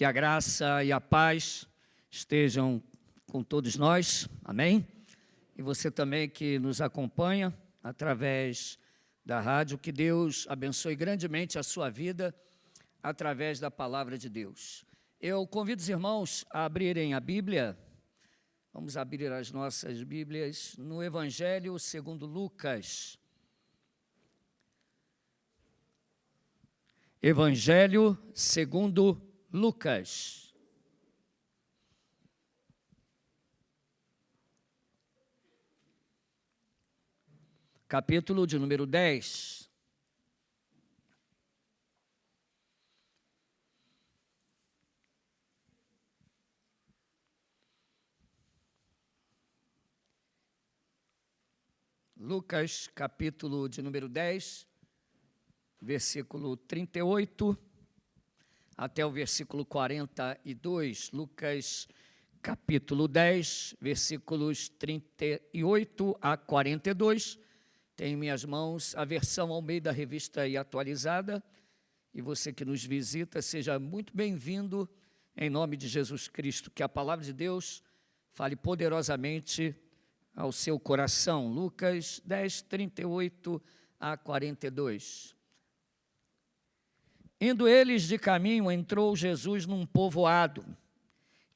Que a graça e a paz estejam com todos nós, amém? E você também que nos acompanha através da rádio, que Deus abençoe grandemente a sua vida através da palavra de Deus. Eu convido os irmãos a abrirem a Bíblia, vamos abrir as nossas Bíblias no Evangelho segundo Lucas. Evangelho segundo Lucas. Capítulo de número 10. Lucas, capítulo de número 10, versículo 38 até o versículo 42. Lucas, capítulo 10, versículos 38 a 42. Tenho em minhas mãos a versão Almeida Revista e Atualizada. E você que nos visita, seja muito bem-vindo em nome de Jesus Cristo. Que a palavra de Deus fale poderosamente ao seu coração. Lucas 10, 38 a 42. Indo eles de caminho, entrou Jesus num povoado,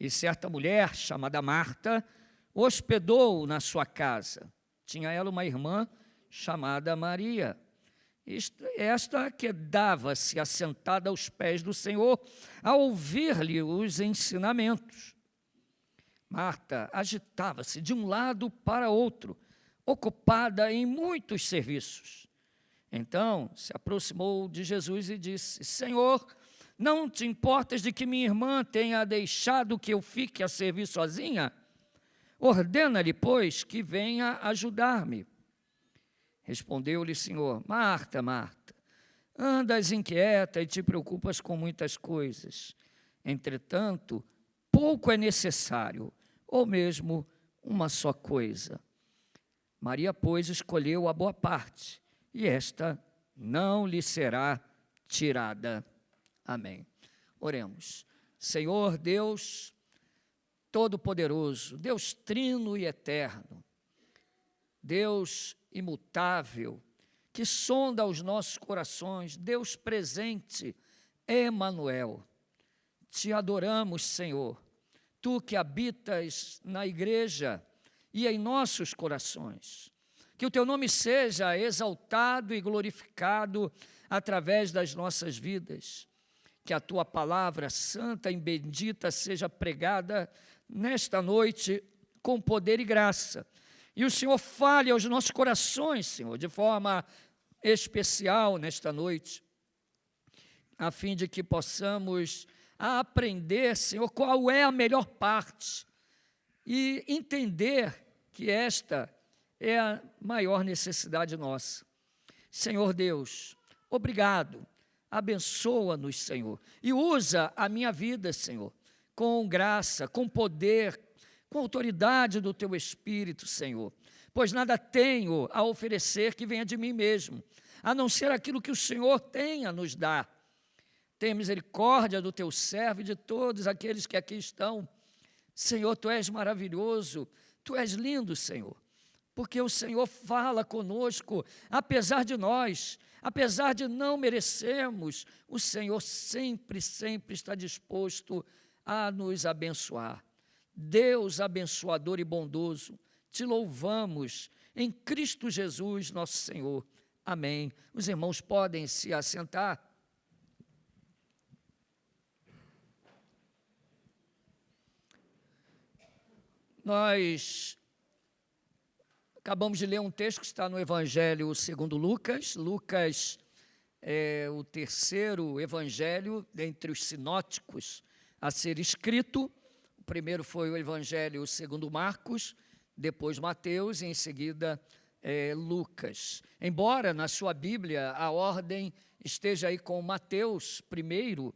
e certa mulher, chamada Marta, hospedou-o na sua casa. Tinha ela uma irmã chamada Maria, esta quedava-se assentada aos pés do Senhor, a ouvir-lhe os ensinamentos. Marta agitava-se de um lado para outro, ocupada em muitos serviços. Então se aproximou de Jesus e disse: Senhor, não te importas de que minha irmã tenha deixado que eu fique a servir sozinha? Ordena-lhe, pois, que venha ajudar-me. Respondeu-lhe o Senhor: Marta, Marta, andas inquieta e te preocupas com muitas coisas. Entretanto, pouco é necessário, ou mesmo uma só coisa. Maria, pois, escolheu a boa parte, e esta não lhe será tirada. Amém. Oremos. Senhor Deus Todo-Poderoso, Deus Trino e Eterno, Deus imutável, que sonda os nossos corações, Deus presente, Emanuel, te adoramos, Senhor, tu que habitas na igreja e em nossos corações. Que o teu nome seja exaltado e glorificado através das nossas vidas. Que a tua palavra santa e bendita seja pregada nesta noite com poder e graça. E o Senhor fale aos nossos corações, Senhor, de forma especial nesta noite, a fim de que possamos aprender, Senhor, qual é a melhor parte e entender que esta é a maior necessidade nossa. Senhor Deus, obrigado, abençoa-nos, Senhor, e usa a minha vida, Senhor, com graça, com poder, com autoridade do Teu Espírito, Senhor, pois nada tenho a oferecer que venha de mim mesmo, a não ser aquilo que o Senhor tem a nos dar. Tenha misericórdia do Teu servo e de todos aqueles que aqui estão. Senhor, Tu és maravilhoso, Tu és lindo, Senhor, porque o Senhor fala conosco, apesar de nós, apesar de não merecermos, o Senhor sempre, sempre está disposto a nos abençoar. Deus abençoador e bondoso, te louvamos em Cristo Jesus, nosso Senhor. Amém. Os irmãos podem se assentar. Nós acabamos de ler um texto que está no Evangelho segundo Lucas. Lucas é o terceiro evangelho dentre os sinóticos a ser escrito. O primeiro foi o Evangelho segundo Marcos, depois Mateus e em seguida Lucas. Embora na sua Bíblia a ordem esteja aí com Mateus primeiro,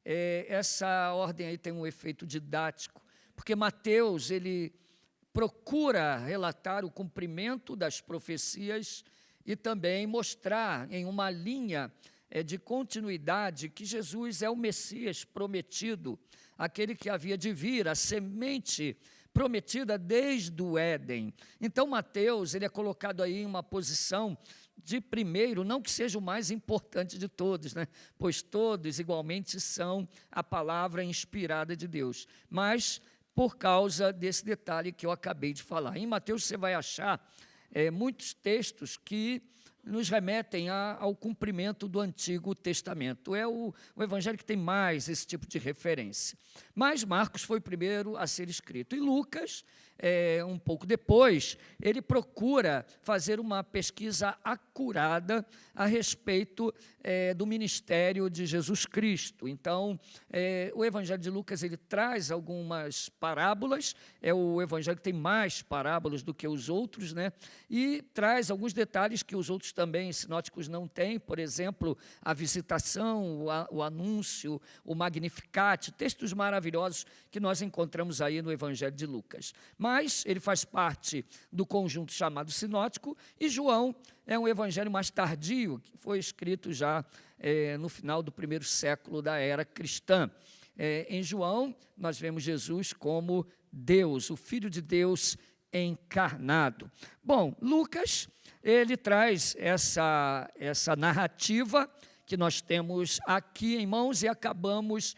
essa ordem aí tem um efeito didático, porque Mateus, ele procura relatar o cumprimento das profecias e também mostrar em uma linha de continuidade, que Jesus é o Messias prometido, aquele que havia de vir, a semente prometida desde o Éden. Então, Mateus, ele é colocado aí em uma posição de primeiro, não que seja o mais importante de todos, né? Pois todos igualmente são a palavra inspirada de Deus, mas por causa desse detalhe que eu acabei de falar. Em Mateus você vai achar muitos textos que nos remetem ao cumprimento do Antigo Testamento. É o evangelho que tem mais esse tipo de referência. Mas Marcos foi o primeiro a ser escrito. E Lucas, um pouco depois, ele procura fazer uma pesquisa acurada a respeito do ministério de Jesus Cristo. Então, o evangelho de Lucas, ele traz algumas parábolas, é o evangelho que tem mais parábolas do que os outros, né? E traz alguns detalhes que os outros também sinóticos não têm, por exemplo, a visitação, o anúncio, o Magnificat, textos maravilhosos que nós encontramos aí no evangelho de Lucas. Mas ele faz parte do conjunto chamado sinótico, e João é um evangelho mais tardio, que foi escrito já no final do primeiro século da era cristã. Em João, nós vemos Jesus como Deus, o Filho de Deus encarnado. Bom, Lucas, ele traz essa narrativa que nós temos aqui em mãos e acabamos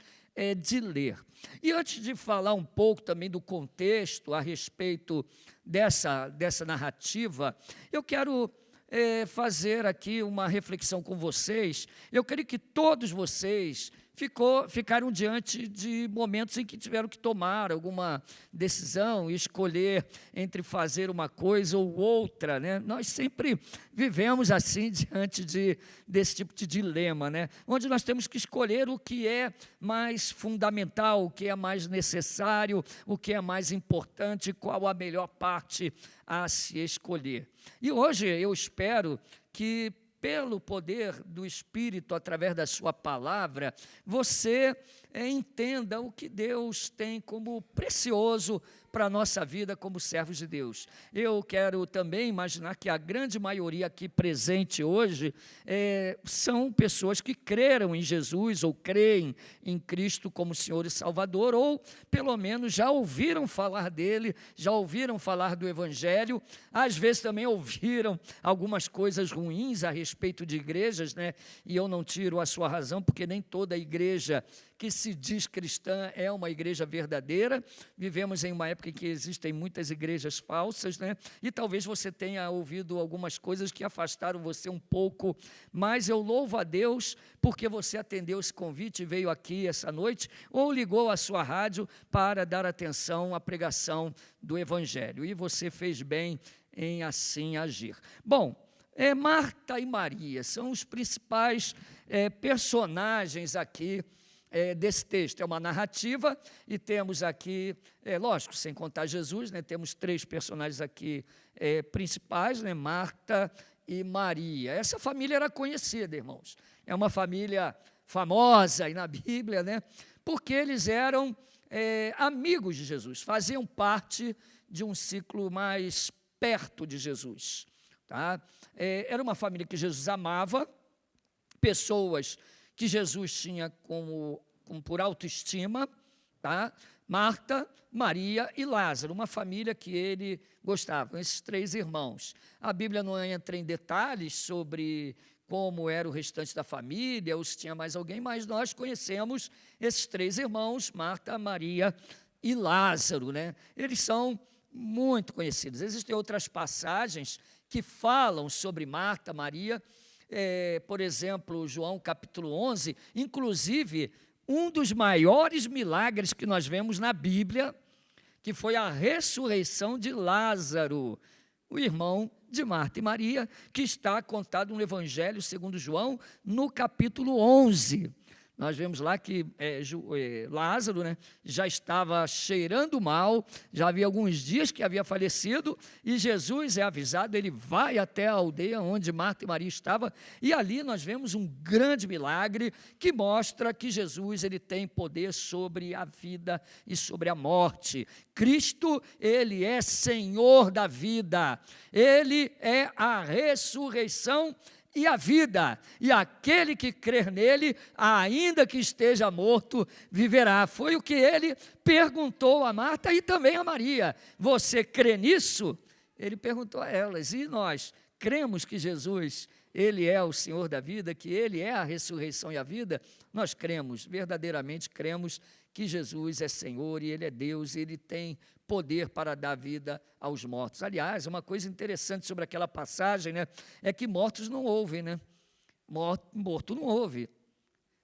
de ler. E antes de falar um pouco também do contexto a respeito dessa narrativa, eu quero fazer aqui uma reflexão com vocês. Eu creio que todos vocês ficaram diante de momentos em que tiveram que tomar alguma decisão e escolher entre fazer uma coisa ou outra, né? Nós sempre vivemos assim diante desse tipo de dilema, né? Onde nós temos que escolher o que é mais fundamental, o que é mais necessário, o que é mais importante, qual a melhor parte a se escolher. E hoje eu espero que, pelo poder do Espírito, através da sua palavra, você entenda o que Deus tem como precioso para a nossa vida como servos de Deus. Eu quero também imaginar que a grande maioria aqui presente hoje são pessoas que creram em Jesus ou creem em Cristo como Senhor e Salvador, ou pelo menos já ouviram falar dele, já ouviram falar do Evangelho, às vezes também ouviram algumas coisas ruins a respeito de igrejas, né? E eu não tiro a sua razão, porque nem toda igreja que se diz cristã é uma igreja verdadeira. Vivemos em uma época em que existem muitas igrejas falsas, né? E talvez você tenha ouvido algumas coisas que afastaram você um pouco, mas eu louvo a Deus porque você atendeu esse convite e veio aqui essa noite, ou ligou a sua rádio para dar atenção à pregação do Evangelho, e você fez bem em assim agir. Bom, Marta e Maria são os principais personagens aqui desse texto. É uma narrativa e temos aqui, lógico, sem contar Jesus, né, temos 3 personagens aqui principais, né, Marta e Maria. Essa família era conhecida, irmãos. É uma família famosa aí na Bíblia, né, porque eles eram amigos de Jesus, faziam parte de um ciclo mais perto de Jesus. Tá? Era uma família que Jesus amava, pessoas que Jesus tinha como por autoestima, tá? Marta, Maria e Lázaro, uma família que ele gostava, esses 3 irmãos. A Bíblia não entra em detalhes sobre como era o restante da família, ou se tinha mais alguém, mas nós conhecemos esses 3 irmãos, Marta, Maria e Lázaro, né? Eles são muito conhecidos. Existem outras passagens que falam sobre Marta, Maria, por exemplo, João capítulo 11, inclusive um dos maiores milagres que nós vemos na Bíblia, que foi a ressurreição de Lázaro, o irmão de Marta e Maria, que está contado no Evangelho segundo João, no capítulo 11. Nós vemos lá que Lázaro, né, já estava cheirando mal, já havia alguns dias que havia falecido, e Jesus é avisado, ele vai até a aldeia onde Marta e Maria estavam, e ali nós vemos um grande milagre que mostra que Jesus ele tem poder sobre a vida e sobre a morte. Cristo, ele é Senhor da vida, ele é a ressurreição e a vida, e aquele que crer nele, ainda que esteja morto, viverá. Foi o que ele perguntou a Marta e também a Maria. Você crê nisso? Ele perguntou a elas, e nós cremos que Jesus, ele é o Senhor da vida, que ele é a ressurreição e a vida? Nós cremos, verdadeiramente cremos que Jesus é Senhor e ele é Deus, ele tem poder para dar vida aos mortos. Aliás, uma coisa interessante sobre aquela passagem, né, é que mortos não ouvem, né? Morto não ouve.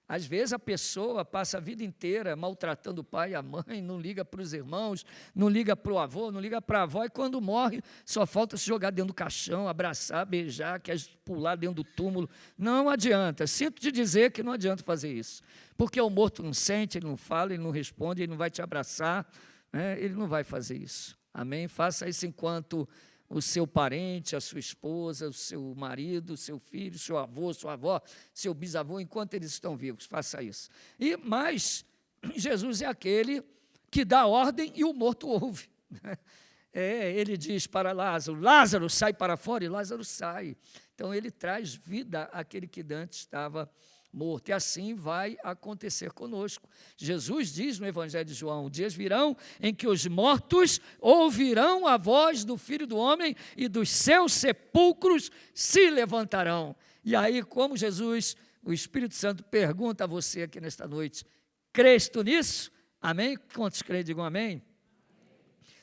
Às vezes a pessoa passa a vida inteira maltratando o pai e a mãe, não liga para os irmãos, não liga para o avô, não liga para a avó, e quando morre só falta se jogar dentro do caixão, abraçar, beijar, quer pular dentro do túmulo. Não adianta, sinto te dizer que não adianta fazer isso, porque o morto não sente, ele não fala, ele não responde, ele não vai te abraçar, né? Ele não vai fazer isso, amém? Faça isso enquanto o seu parente, a sua esposa, o seu marido, o seu filho, o seu avô, sua avó, seu bisavô, enquanto eles estão vivos, faça isso. Mas Jesus é aquele que dá ordem e o morto ouve. Ele diz para Lázaro, Lázaro, sai para fora, e Lázaro sai. Então ele traz vida àquele que antes estava morto, e assim vai acontecer conosco. Jesus diz no Evangelho de João, dias virão em que os mortos ouvirão a voz do Filho do Homem e dos seus sepulcros se levantarão. E aí, como Jesus, o Espírito Santo pergunta a você aqui nesta noite, crês tu nisso? Amém? Quantos creem, digam amém?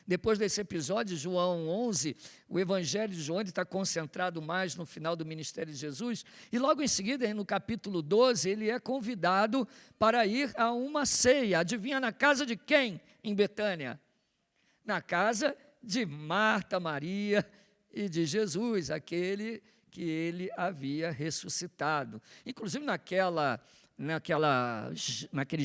Depois desse episódio, João 11, o Evangelho de João está concentrado mais no final do ministério de Jesus, e logo em seguida, no capítulo 12, ele é convidado para ir a uma ceia. Adivinha na casa de quem em Betânia? Na casa de Marta, Maria e de Jesus, aquele que ele havia ressuscitado. Inclusive naquele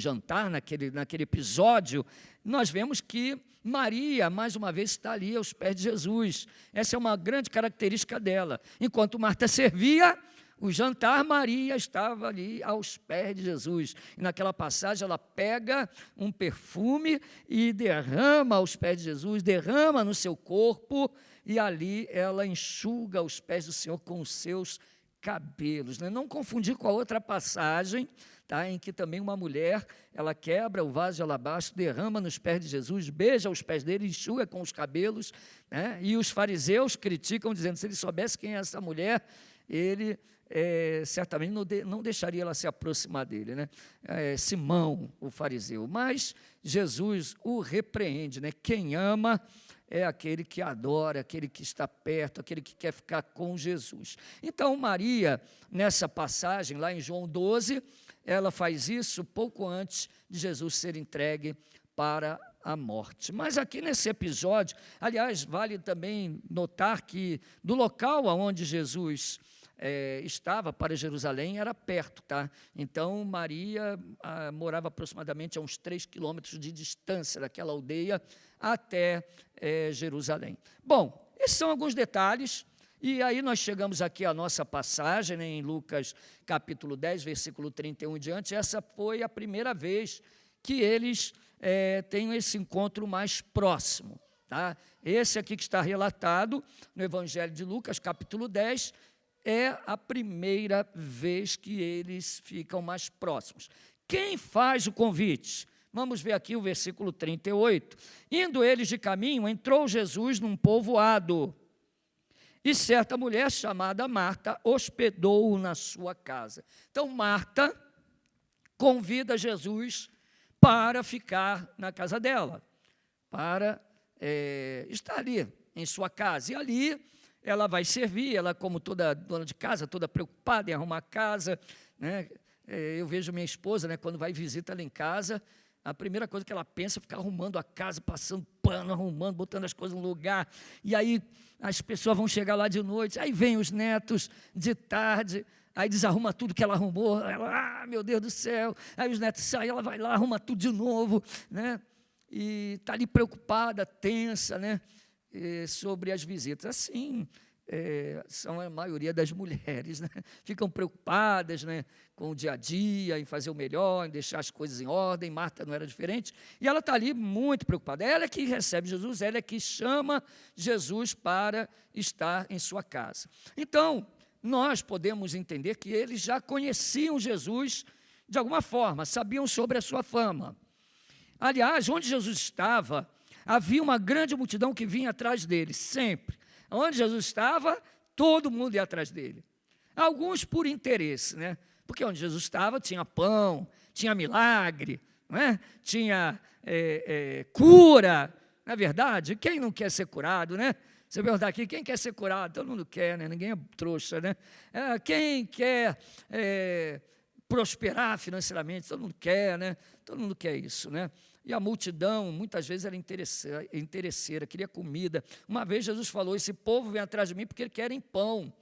jantar, naquele episódio, nós vemos que Maria, mais uma vez, está ali aos pés de Jesus. Essa é uma grande característica dela. Enquanto Marta servia o jantar, Maria estava ali aos pés de Jesus. E naquela passagem ela pega um perfume e derrama aos pés de Jesus, derrama no seu corpo, e ali ela enxuga os pés do Senhor com os seus cabelos. Né? Não confundir com a outra passagem, tá? Em que também uma mulher, ela quebra o vaso de alabastro, derrama nos pés de Jesus, beija os pés dele, enxuga com os cabelos, né? E os fariseus criticam, dizendo, se ele soubesse quem é essa mulher, ele certamente não deixaria ela se aproximar dele, né? Simão, o fariseu. Mas Jesus o repreende, né? Quem ama é aquele que adora, aquele que está perto, aquele que quer ficar com Jesus. Então, Maria, nessa passagem, lá em João 12, ela faz isso pouco antes de Jesus ser entregue para a morte. Mas aqui nesse episódio, aliás, vale também notar que do local onde Jesus estava para Jerusalém era perto, tá? Então Maria morava aproximadamente a uns 3 quilômetros de distância daquela aldeia até Jerusalém. Bom, esses são alguns detalhes, e aí nós chegamos aqui à nossa passagem, né, em Lucas capítulo 10, versículo 31 em diante. Essa foi a primeira vez que eles têm esse encontro mais próximo, tá? Esse aqui que está relatado no Evangelho de Lucas, capítulo 10, é a primeira vez que eles ficam mais próximos. Quem faz o convite? Vamos ver aqui o versículo 38. Indo eles de caminho, entrou Jesus num povoado, e certa mulher chamada Marta hospedou-o na sua casa. Então Marta convida Jesus para ficar na casa dela, para estar ali em sua casa. E ali ela vai servir, ela como toda dona de casa, toda preocupada em arrumar a casa, né? Eu vejo minha esposa, né, quando vai visita lá em casa, a primeira coisa que ela pensa é ficar arrumando a casa, passando pano, arrumando, botando as coisas no lugar, e aí as pessoas vão chegar lá de noite, aí vem os netos de tarde, aí desarruma tudo que ela arrumou, ela, meu Deus do céu, aí os netos saem, ela vai lá, arruma tudo de novo, né? E está ali preocupada, tensa, né? Sobre as visitas. Assim, são a maioria das mulheres, né? Ficam preocupadas, né, com o dia a dia, em fazer o melhor, em deixar as coisas em ordem. Marta não era diferente, e ela está ali muito preocupada. Ela é que recebe Jesus, ela é que chama Jesus para estar em sua casa. Então, nós podemos entender que eles já conheciam Jesus de alguma forma, sabiam sobre a sua fama. Aliás, onde Jesus estava, havia uma grande multidão que vinha atrás dele, sempre. Onde Jesus estava, todo mundo ia atrás dele. Alguns por interesse, né? Porque onde Jesus estava tinha pão, tinha milagre, não é? Tinha cura. Não é verdade? Quem não quer ser curado, né? Você perguntar aqui, quem quer ser curado? Todo mundo quer, né? Ninguém é trouxa, né? Quem quer prosperar financeiramente? Todo mundo quer, né? Todo mundo quer isso, né? E a multidão, muitas vezes, era interesseira, queria comida. Uma vez Jesus falou, esse povo vem atrás de mim porque eles querem pão.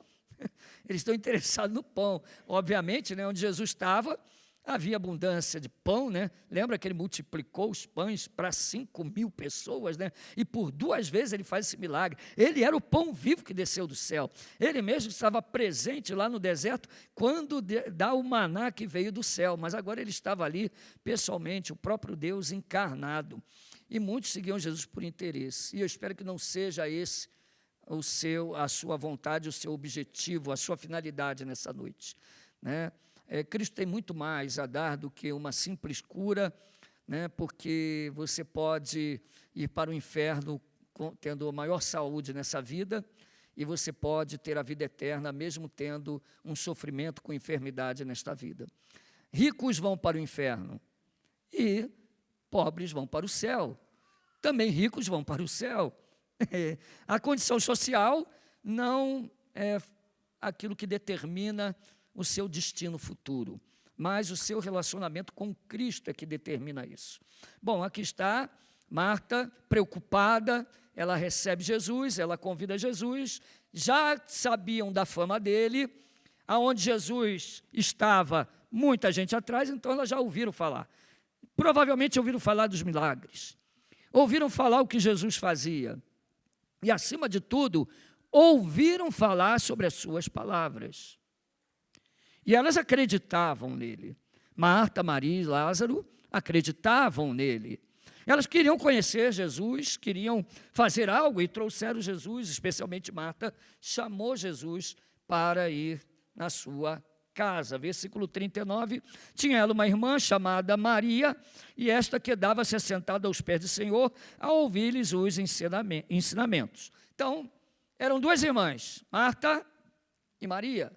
Eles estão interessados no pão. Obviamente, né, onde Jesus estava, havia abundância de pão, né? Lembra que ele multiplicou os pães para 5.000 pessoas, né? E por 2 vezes ele faz esse milagre. Ele era o pão vivo que desceu do céu. Ele mesmo estava presente lá no deserto quando dá o maná que veio do céu. Mas agora ele estava ali pessoalmente, o próprio Deus encarnado. E muitos seguiam Jesus por interesse. E eu espero que não seja esse a sua vontade, o seu objetivo, a sua finalidade nessa noite, né? Cristo tem muito mais a dar do que uma simples cura, né? Porque você pode ir para o inferno tendo a maior saúde nessa vida e você pode ter a vida eterna mesmo tendo um sofrimento com enfermidade nesta vida. Ricos vão para o inferno e pobres vão para o céu. Também ricos vão para o céu. A condição social não é aquilo que determina o seu destino futuro, mas o seu relacionamento com Cristo é que determina isso. Bom, aqui está Marta, preocupada, ela recebe Jesus, ela convida Jesus, já sabiam da fama dele, aonde Jesus estava, muita gente atrás, então elas já ouviram falar. Provavelmente ouviram falar dos milagres, ouviram falar o que Jesus fazia, e acima de tudo, ouviram falar sobre as suas palavras. E elas acreditavam nele. Marta, Maria e Lázaro acreditavam nele. Elas queriam conhecer Jesus, queriam fazer algo e trouxeram Jesus, especialmente Marta, chamou Jesus para ir na sua casa. Versículo 39, tinha ela uma irmã chamada Maria, e esta quedava-se assentada aos pés do Senhor, a ouvir-lhes os ensinamentos. Então, eram 2 irmãs, Marta e Maria.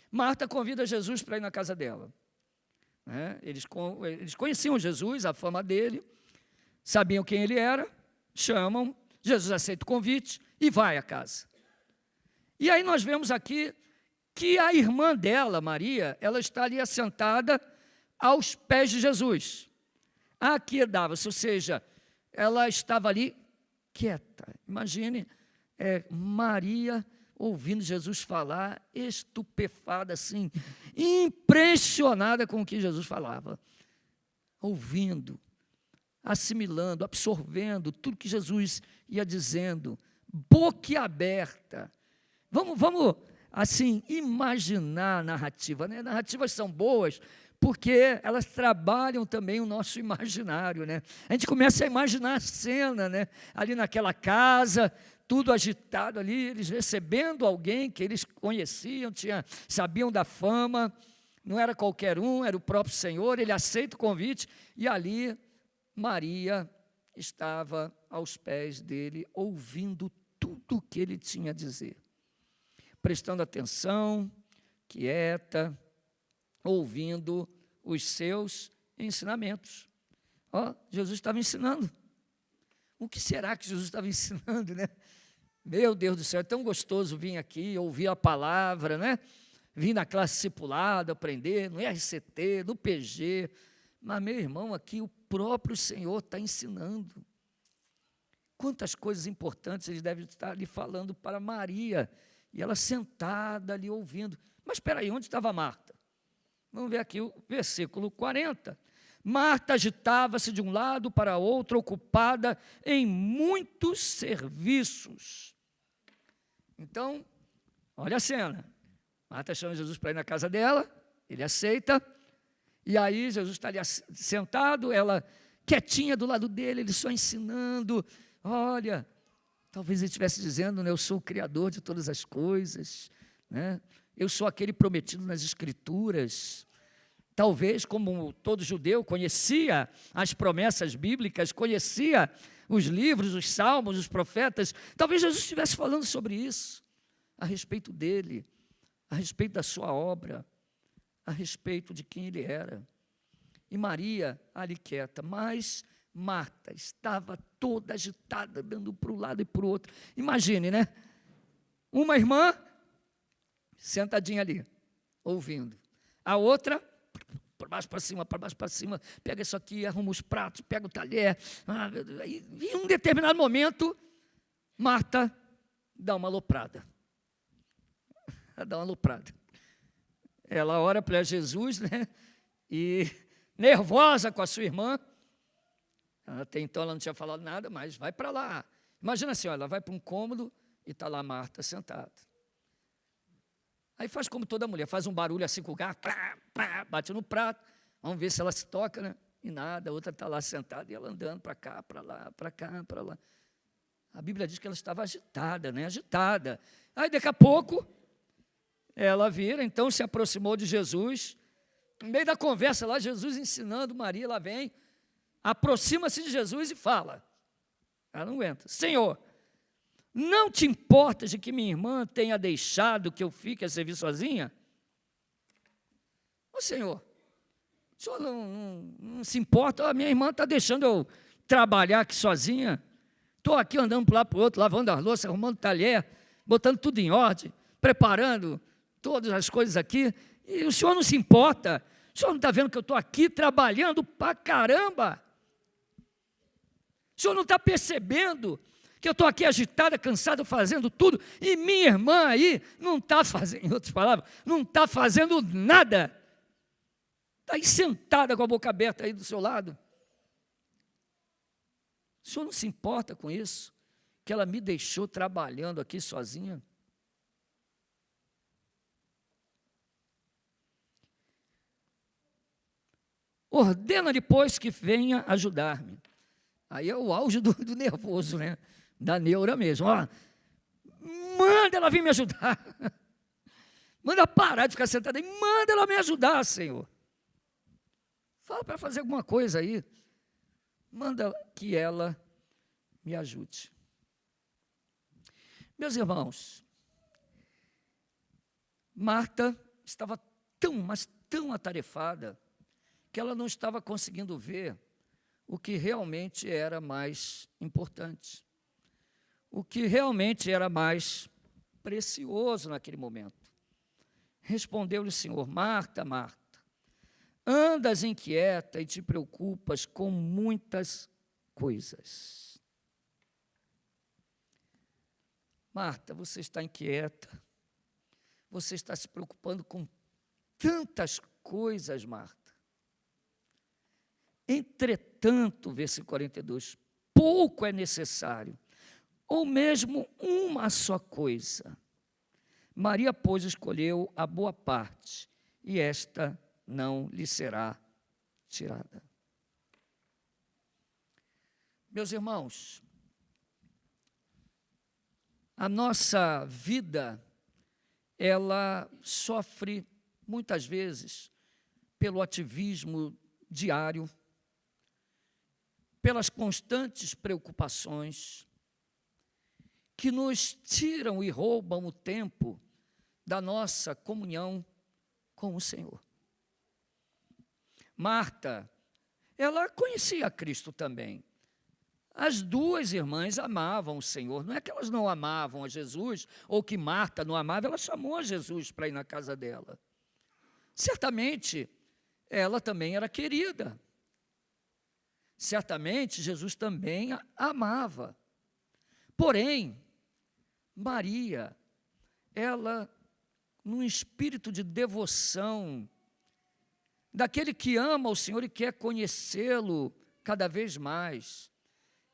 Marta convida Jesus para ir na casa dela. Eles conheciam Jesus, a fama dele, sabiam quem ele era, chamam, Jesus aceita o convite e vai à casa. E aí nós vemos aqui que a irmã dela, Maria, ela está ali assentada aos pés de Jesus. Aquiedava-se, ou seja, ela estava ali quieta. Imagine Maria ouvindo Jesus falar, estupefada assim, impressionada com o que Jesus falava, ouvindo, assimilando, absorvendo tudo que Jesus ia dizendo, boquiaberta. Vamos assim, imaginar a narrativa, né? Narrativas são boas, porque elas trabalham também o nosso imaginário, né? A gente começa a imaginar a cena, né? Ali naquela casa, tudo agitado ali, eles recebendo alguém que eles conheciam, sabiam da fama, não era qualquer um, era o próprio Senhor, ele aceita o convite, e ali Maria estava aos pés dele, ouvindo tudo o que ele tinha a dizer, prestando atenção, quieta, ouvindo os seus ensinamentos. Jesus estava ensinando. O que será que Jesus estava ensinando, né? Meu Deus do céu, é tão gostoso vir aqui, ouvir a palavra, né? Vir na classe discipulada, aprender, no RCT, no PG. Mas, meu irmão, aqui o próprio Senhor está ensinando. Quantas coisas importantes ele deve estar ali falando para Maria. E ela sentada ali ouvindo. Mas espera aí, onde estava Marta? Vamos ver aqui o versículo 40. Marta agitava-se de um lado para outro, ocupada em muitos serviços. Então, olha a cena. Marta chama Jesus para ir na casa dela, ele aceita, e aí Jesus está ali sentado, ela quietinha do lado dele, ele só ensinando. Olha, talvez ele estivesse dizendo, né, eu sou o Criador de todas as coisas, né? Eu sou aquele prometido nas Escrituras. Talvez, como todo judeu, conhecia as promessas bíblicas, conhecia os livros, os salmos, os profetas. Talvez Jesus estivesse falando sobre isso, a respeito dele, a respeito da sua obra, a respeito de quem ele era. E Maria, ali quieta, mas Marta estava toda agitada, dando para um lado e para o outro. Imagine, né? Uma irmã sentadinha ali, ouvindo. A outra, para baixo para cima, para baixo para cima, pega isso aqui, arruma os pratos, pega o talher. E em um determinado momento, Marta dá uma aloprada. Ela dá uma aloprada. Ela ora para Jesus, né? E nervosa com a sua irmã. Até então ela não tinha falado nada, mas vai para lá. Imagina assim, ó, ela vai para um cômodo e está lá Marta sentada. Aí faz como toda mulher, faz um barulho assim com o garfo, bate no prato, vamos ver se ela se toca, né? E nada, a outra está lá sentada e ela andando para cá, para lá, para cá, para lá. A Bíblia diz que ela estava agitada, né? Agitada. Aí daqui a pouco, ela vira, então se aproximou de Jesus. No meio da conversa lá, Jesus ensinando Maria, lá vem, aproxima-se de Jesus e fala. Ela não aguenta. Senhor, não te importas de que minha irmã tenha deixado que eu fique a servir sozinha? Ô Senhor, o senhor não se importa? A minha irmã está deixando eu trabalhar aqui sozinha. Estou aqui andando para lá para o outro, lavando as louças, arrumando talher, botando tudo em ordem, preparando todas as coisas aqui. E o senhor não se importa? O senhor não está vendo que eu estou aqui trabalhando para caramba? O senhor não está percebendo que eu estou aqui agitada, cansada, fazendo tudo, e minha irmã aí não está fazendo, em outras palavras, não está fazendo nada. Está aí sentada com a boca aberta aí do seu lado. O senhor não se importa com isso? Que ela me deixou trabalhando aqui sozinha? Ordena-lhe, pois, que venha ajudar-me. Aí é o auge do nervoso, né? Da neura mesmo. Ó, manda ela vir me ajudar. Manda parar de ficar sentada aí. Manda ela me ajudar, Senhor. Fala para fazer alguma coisa aí. Manda que ela me ajude. Meus irmãos, Marta estava mas tão atarefada, que ela não estava conseguindo ver o que realmente era mais importante, o que realmente era mais precioso naquele momento. Respondeu-lhe o Senhor: Marta, Marta, andas inquieta e te preocupas com muitas coisas. Marta, você está inquieta, você está se preocupando com tantas coisas, Marta. Entretanto, versículo 42, pouco é necessário, ou mesmo uma só coisa. Maria, pois, escolheu a boa parte, e esta não lhe será tirada. Meus irmãos, a nossa vida, ela sofre muitas vezes pelo ativismo diário, pelas constantes preocupações que nos tiram e roubam o tempo da nossa comunhão com o Senhor. Marta, ela conhecia Cristo também. As duas irmãs amavam o Senhor. Não é que elas não amavam a Jesus, ou que Marta não amava, ela chamou a Jesus para ir na casa dela. Certamente, ela também era querida. Certamente, Jesus também a amava. Porém, Maria, ela, num espírito de devoção, daquele que ama o Senhor e quer conhecê-lo cada vez mais,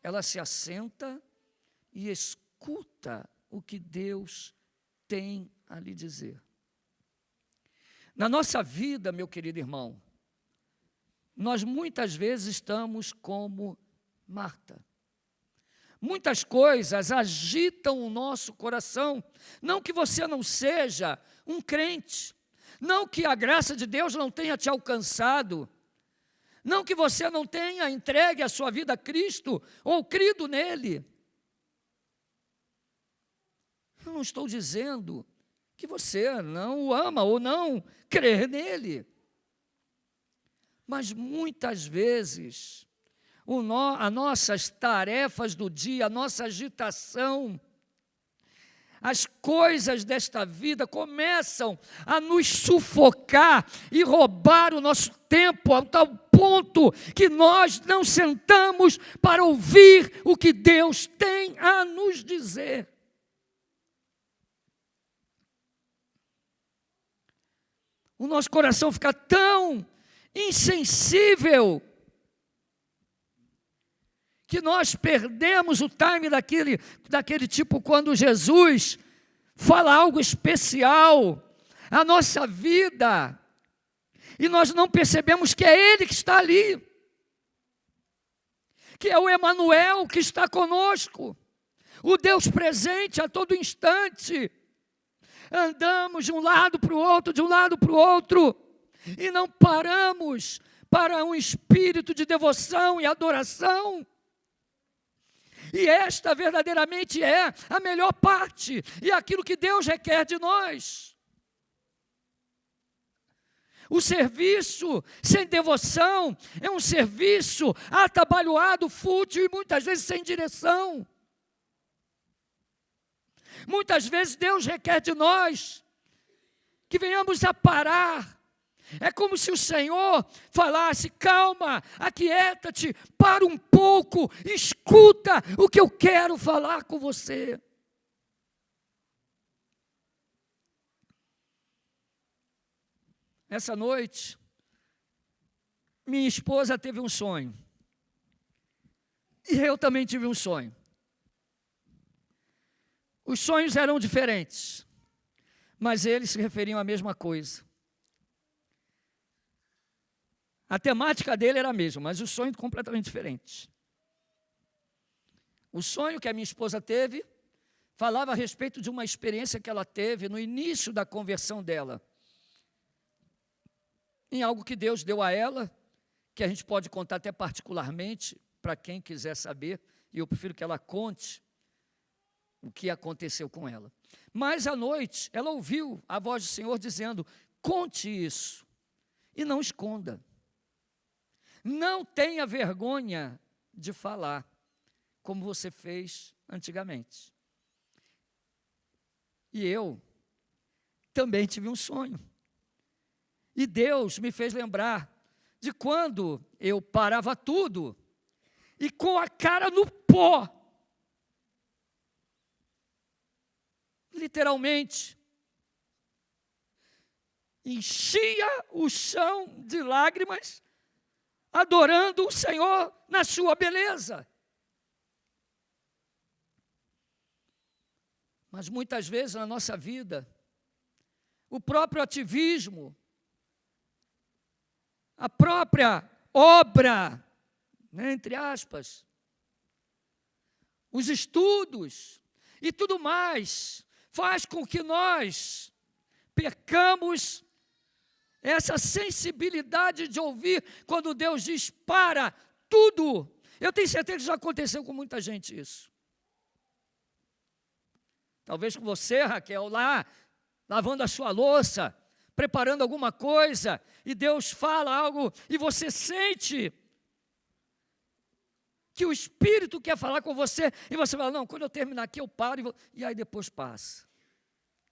ela se assenta e escuta o que Deus tem a lhe dizer. Na nossa vida, meu querido irmão, nós muitas vezes estamos como Marta. muitas coisas agitam o nosso coração. Não que você não seja um crente, não que a graça de Deus não tenha te alcançado, não que você não tenha entregue a sua vida a Cristo ou crido nele. Eu não estou dizendo que você não o ama ou não crê nele. Mas muitas vezes, as nossas tarefas do dia, a nossa agitação, as coisas desta vida começam a nos sufocar e roubar o nosso tempo, a tal ponto que nós não sentamos para ouvir o que Deus tem a nos dizer. O nosso coração fica tão insensível que nós perdemos o time daquele tipo quando Jesus fala algo especial à nossa vida e nós não percebemos que é Ele que está ali, que é o Emanuel que está conosco, o Deus presente a todo instante. Andamos de um lado para o outro, e não paramos para um espírito de devoção e adoração. E esta verdadeiramente é a melhor parte, e aquilo que Deus requer de nós. O serviço sem devoção é um serviço atabalhoado, fútil e muitas vezes sem direção. Muitas vezes Deus requer de nós que venhamos a parar. É como se o Senhor falasse: calma, aquieta-te, para um pouco, escuta o que eu quero falar com você. Essa noite, minha esposa teve um sonho. E eu também tive um sonho. Os sonhos eram diferentes, mas eles se referiam à mesma coisa. A temática dele era a mesma, mas o sonho completamente diferente. O sonho que a minha esposa teve falava a respeito de uma experiência que ela teve no início da conversão dela, em algo que Deus deu a ela, que a gente pode contar até particularmente, para quem quiser saber, e eu prefiro que ela conte o que aconteceu com ela. Mas à noite, ela ouviu a voz do Senhor dizendo: conte isso e não esconda. Não tenha vergonha de falar, como você fez antigamente. E eu também tive um sonho. E Deus me fez lembrar de quando eu parava tudo e com a cara no pó, literalmente, enchia o chão de lágrimas, adorando o Senhor na sua beleza. Mas muitas vezes na nossa vida, o próprio ativismo, a própria obra, entre aspas, os estudos e tudo mais, faz com que nós percamos essa sensibilidade de ouvir quando Deus diz: para tudo. Eu tenho certeza que já aconteceu com muita gente isso. Talvez com você, Raquel, lá, lavando a sua louça, preparando alguma coisa, e Deus fala algo, e você sente que o Espírito quer falar com você, e você fala: não, quando eu terminar aqui eu paro, e aí depois passa.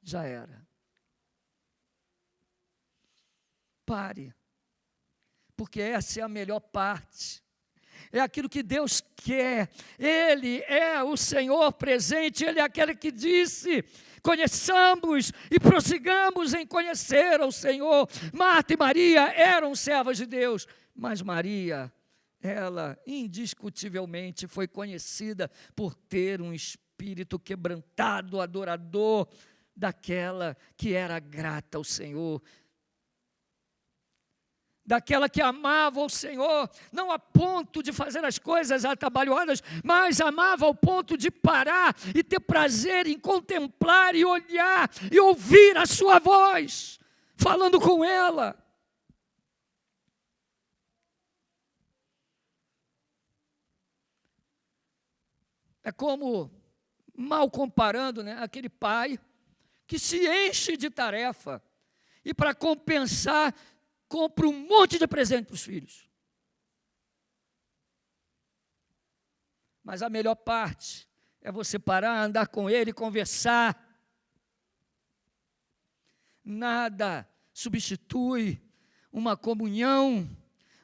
Já era. Pare, porque essa é a melhor parte. É aquilo que Deus quer. Ele é o Senhor presente, Ele é aquele que disse: conheçamos e prossigamos em conhecer ao Senhor. Marta e Maria eram servas de Deus, mas Maria, ela indiscutivelmente foi conhecida por ter um espírito quebrantado, adorador, daquela que era grata ao Senhor. daquela que amava o Senhor, não a ponto de fazer as coisas atabalhoadas, mas amava ao ponto de parar e ter prazer em contemplar e olhar e ouvir a sua voz, falando com ela. É como, mal comparando, né, aquele pai que se enche de tarefa e para compensar, compra um monte de presente para os filhos. Mas a melhor parte é você parar, andar com ele, conversar. Nada substitui uma comunhão,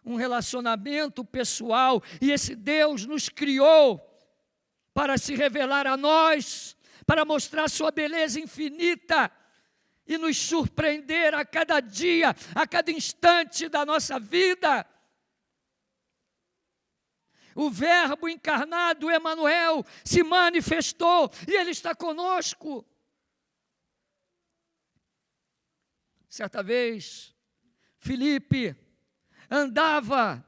um relacionamento pessoal. E esse Deus nos criou para se revelar a nós, para mostrar sua beleza infinita e nos surpreender a cada dia, a cada instante da nossa vida. O Verbo encarnado, Emanuel, se manifestou e Ele está conosco. Certa vez, Filipe andava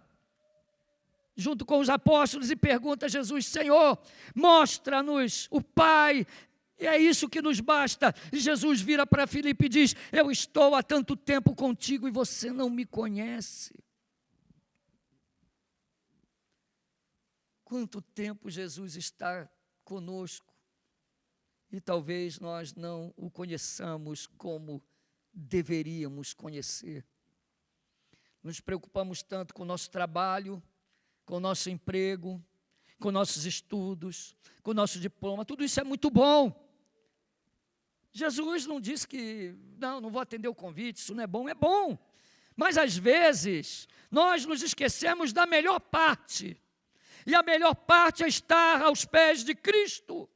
junto com os apóstolos e pergunta a Jesus: Senhor, mostra-nos o Pai, e é isso que nos basta. E Jesus vira para Filipe e diz: eu estou há tanto tempo contigo e você não me conhece. Quanto tempo Jesus está conosco e talvez nós não o conheçamos como deveríamos conhecer. Nos preocupamos tanto com o nosso trabalho, com o nosso emprego, com nossos estudos, com o nosso diploma. Tudo isso é muito bom. Jesus não disse que não vou atender o convite, isso não é bom. É bom, mas às vezes nós nos esquecemos da melhor parte. E a melhor parte é estar aos pés de Cristo.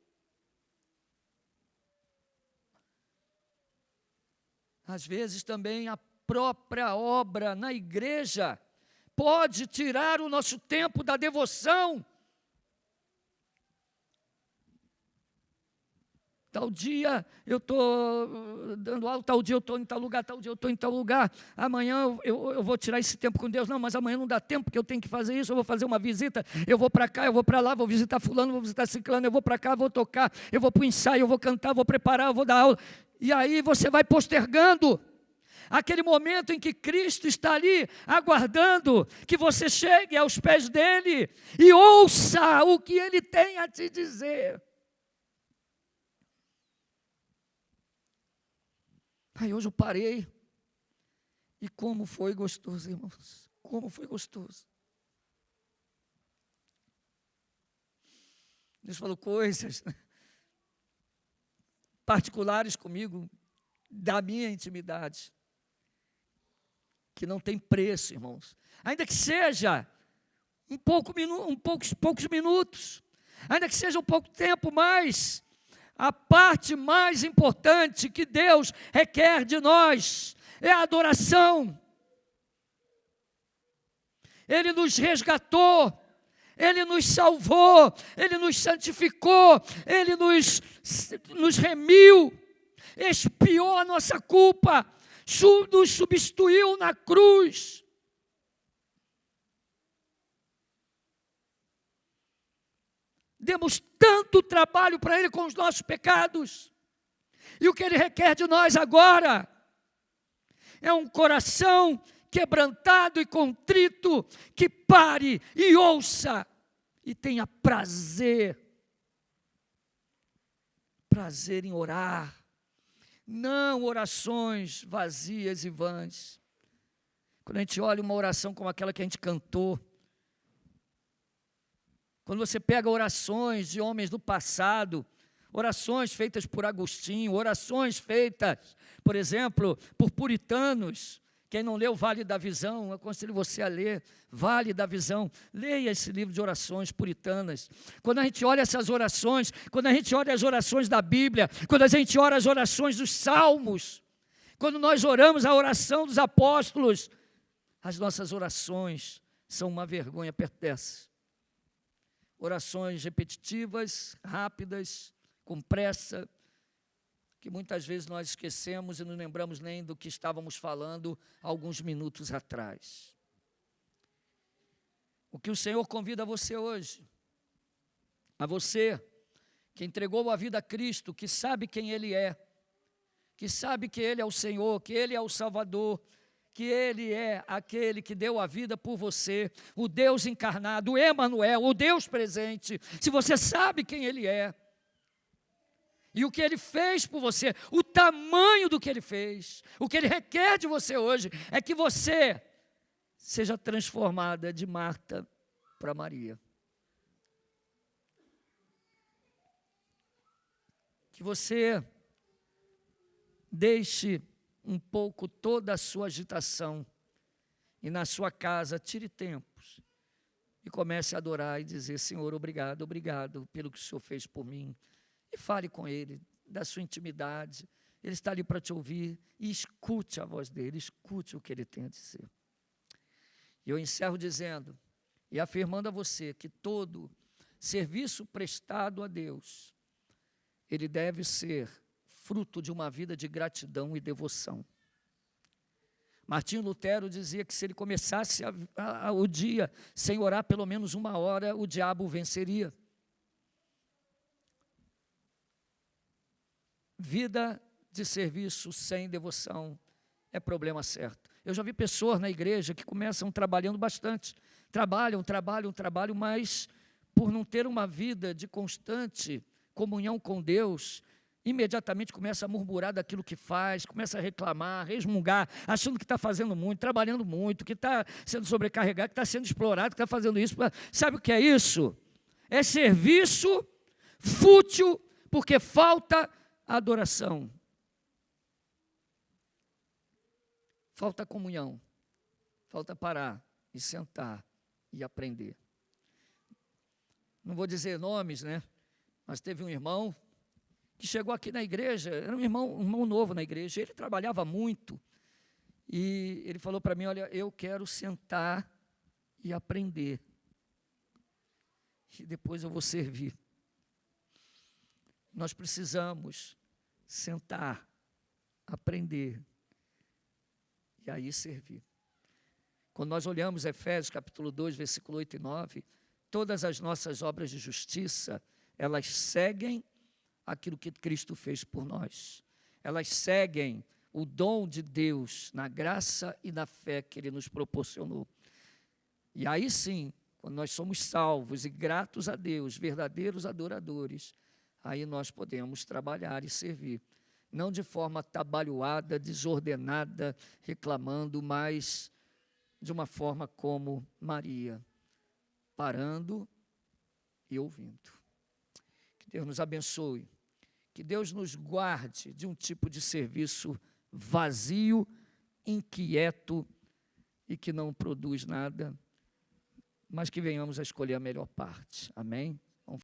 Às vezes também a própria obra na igreja pode tirar o nosso tempo da devoção. Tal dia eu estou dando aula, tal dia eu estou em tal lugar, tal dia eu estou em tal lugar. Amanhã eu vou tirar esse tempo com Deus. Não, mas amanhã não dá tempo, porque eu tenho que fazer isso, eu vou fazer uma visita, eu vou para cá, eu vou para lá, vou visitar fulano, vou visitar ciclano, eu vou para cá, vou tocar, eu vou para o ensaio, eu vou cantar, vou preparar, eu vou dar aula. E aí você vai postergando aquele momento em que Cristo está ali aguardando que você chegue aos pés dele e ouça o que ele tem a te dizer. Aí hoje eu parei, e como foi gostoso, irmãos, como foi gostoso. Deus falou coisas particulares comigo, da minha intimidade, que não tem preço, irmãos. Ainda que seja poucos minutos, ainda que seja um pouco tempo, mas a parte mais importante que Deus requer de nós é a adoração. Ele nos resgatou, Ele nos salvou, Ele nos santificou, Ele nos remiu, expiou a nossa culpa, nos substituiu na cruz. Demos tanto trabalho para Ele com os nossos pecados. E o que Ele requer de nós agora é um coração quebrantado e contrito, que pare e ouça e tenha prazer em orar. Não orações vazias e vãs. Quando a gente olha uma oração como aquela que a gente cantou, quando você pega orações de homens do passado, orações feitas por Agostinho, orações feitas, por exemplo, por puritanos. Quem não leu o Vale da Visão, eu aconselho você a ler Vale da Visão. Leia esse livro de orações puritanas. Quando a gente olha essas orações, quando a gente olha as orações da Bíblia, quando a gente olha as orações dos Salmos, quando nós oramos a oração dos apóstolos, as nossas orações são uma vergonha perto dessas. Orações repetitivas, rápidas, com pressa, que muitas vezes nós esquecemos e não lembramos nem do que estávamos falando alguns minutos atrás. O que o Senhor convida você hoje, a você que entregou a vida a Cristo, que sabe quem Ele é, que sabe que Ele é o Senhor, que Ele é o Salvador, que Ele é aquele que deu a vida por você, o Deus encarnado, o Emanuel, o Deus presente. Se você sabe quem Ele é, e o que Ele fez por você, o tamanho do que Ele fez, o que Ele requer de você hoje, é que você seja transformada de Marta para Maria. Que você deixe um pouco toda a sua agitação e na sua casa tire tempos e comece a adorar e dizer: Senhor, obrigado, obrigado pelo que o Senhor fez por mim. E fale com Ele da sua intimidade. Ele está ali para te ouvir e escute a voz dEle, escute o que Ele tem a dizer. E eu encerro dizendo e afirmando a você que todo serviço prestado a Deus, ele deve ser fruto de uma vida de gratidão e devoção. Martinho Lutero dizia que se ele começasse o dia sem orar pelo menos 1 hora, o diabo venceria. Vida de serviço sem devoção é problema certo. Eu já vi pessoas na igreja que começam trabalhando bastante. Trabalham, mas por não ter uma vida de constante comunhão com Deus, imediatamente começa a murmurar daquilo que faz, começa a reclamar, resmungar, achando que está fazendo muito, trabalhando muito, que está sendo sobrecarregado, que está sendo explorado, que está fazendo isso. Sabe o que é isso? É serviço fútil, porque falta adoração. Falta comunhão, falta parar e sentar e aprender. Não vou dizer nomes, né? Mas teve um irmão que chegou aqui na igreja, era um irmão novo na igreja, ele trabalhava muito, e ele falou para mim: olha, eu quero sentar e aprender, e depois eu vou servir. Nós precisamos sentar, aprender, e aí servir. Quando nós olhamos Efésios capítulo 2, versículo 8 e 9, todas as nossas obras de justiça, elas seguem aquilo que Cristo fez por nós. Elas seguem o dom de Deus na graça e na fé que Ele nos proporcionou. E aí sim, quando nós somos salvos e gratos a Deus, verdadeiros adoradores, aí nós podemos trabalhar e servir. Não de forma atabalhoada, desordenada, reclamando, mas de uma forma como Maria, parando e ouvindo. Que Deus nos abençoe, que Deus nos guarde de um tipo de serviço vazio, inquieto e que não produz nada, mas que venhamos a escolher a melhor parte. Amém?